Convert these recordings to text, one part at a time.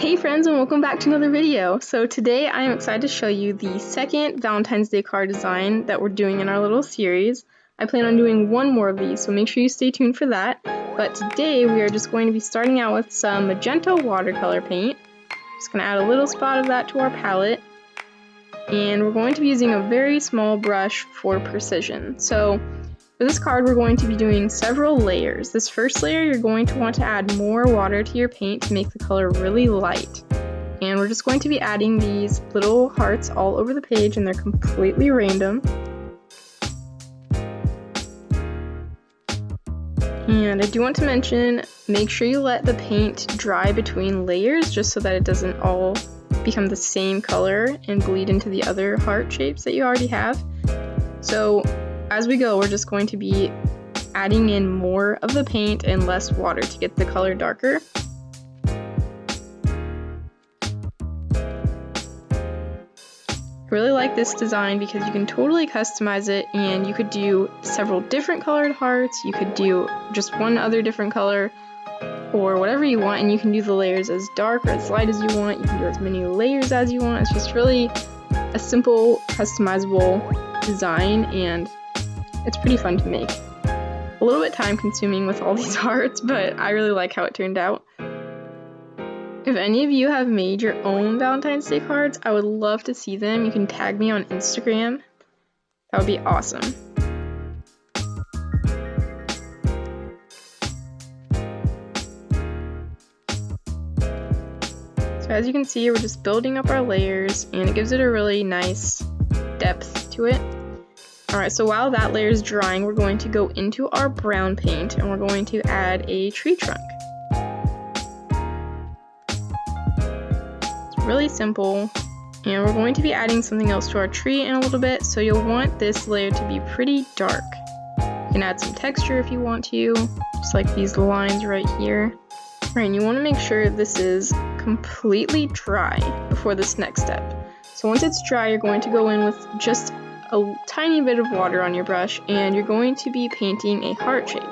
Hey friends, and welcome back to another video. So today I am excited to show you the second Valentine's Day card design that we're doing in our little series. I plan on doing one more of these, so make sure you stay tuned for that. But today we are just going to be starting out with some magenta watercolor paint. Just going to add a little spot of that to our palette. And we're going to be using a very small brush for precision. So for this card, we're going to be doing several layers. This first layer, you're going to want to add more water to your paint to make the color really light. And we're just going to be adding these little hearts all over the page, and they're completely random. And I do want to mention, make sure you let the paint dry between layers just so that it doesn't all become the same color and bleed into the other heart shapes that you already have. So as we go, we're just going to be adding in more of the paint and less water to get the color darker. I really like this design because you can totally customize it, and you could do several different colored hearts, you could do just one other different color, or whatever you want, and you can do the layers as dark or as light as you want. You can do as many layers as you want. It's just really a simple, customizable design, and it's pretty fun to make. A little bit time consuming with all these hearts, but I really like how it turned out. If any of you have made your own Valentine's Day cards, I would love to see them. You can tag me on Instagram. That would be awesome. So as you can see, we're just building up our layers, and it gives it a really nice depth to it. Alright, so while that layer is drying, we're going to go into our brown paint and we're going to add a tree trunk. It's really simple, and we're going to be adding something else to our tree in a little bit, so you'll want this layer to be pretty dark. You can add some texture if you want to, just like these lines right here. Alright, and you want to make sure this is completely dry before this next step. So once it's dry, you're going to go in with just a tiny bit of water on your brush, and you're going to be painting a heart shape.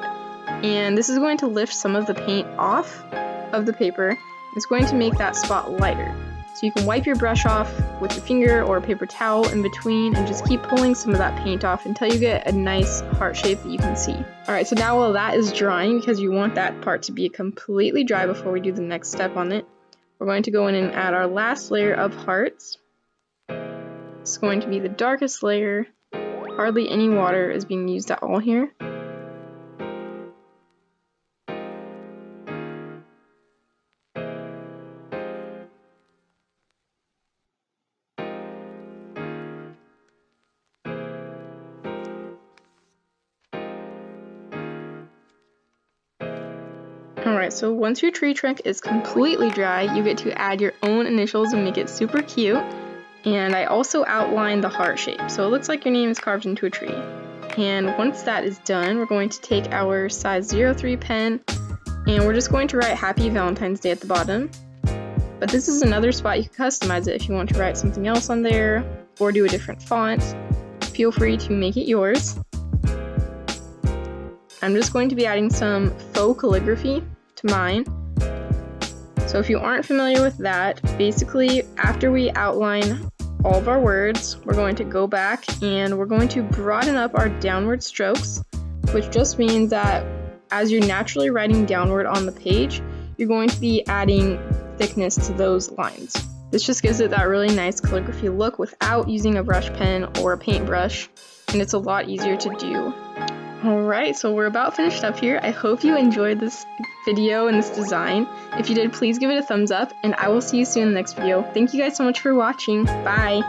And this is going to lift some of the paint off of the paper. It's going to make that spot lighter. So you can wipe your brush off with your finger or a paper towel in between and just keep pulling some of that paint off until you get a nice heart shape that you can see. Alright, so now while that is drying, because you want that part to be completely dry before we do the next step on it, we're going to go in and add our last layer of hearts. It's going to be the darkest layer. Hardly any water is being used at all here. Alright, so once your tree trunk is completely dry, you get to add your own initials and make it super cute. And I also outlined the heart shape, so it looks like your name is carved into a tree. And once that is done, we're going to take our size 03 pen, and we're just going to write Happy Valentine's Day at the bottom. But this is another spot you can customize it if you want to write something else on there, or do a different font. Feel free to make it yours. I'm just going to be adding some faux calligraphy to mine. So if you aren't familiar with that, basically after we outline all of our words, we're going to go back and we're going to broaden up our downward strokes, which just means that as you're naturally writing downward on the page, you're going to be adding thickness to those lines. This just gives it that really nice calligraphy look without using a brush pen or a paintbrush, and it's a lot easier to do. Alright, so we're about finished up here. I hope you enjoyed this video and this design. If you did, please give it a thumbs up, and I will see you soon in the next video. Thank you guys so much for watching. Bye!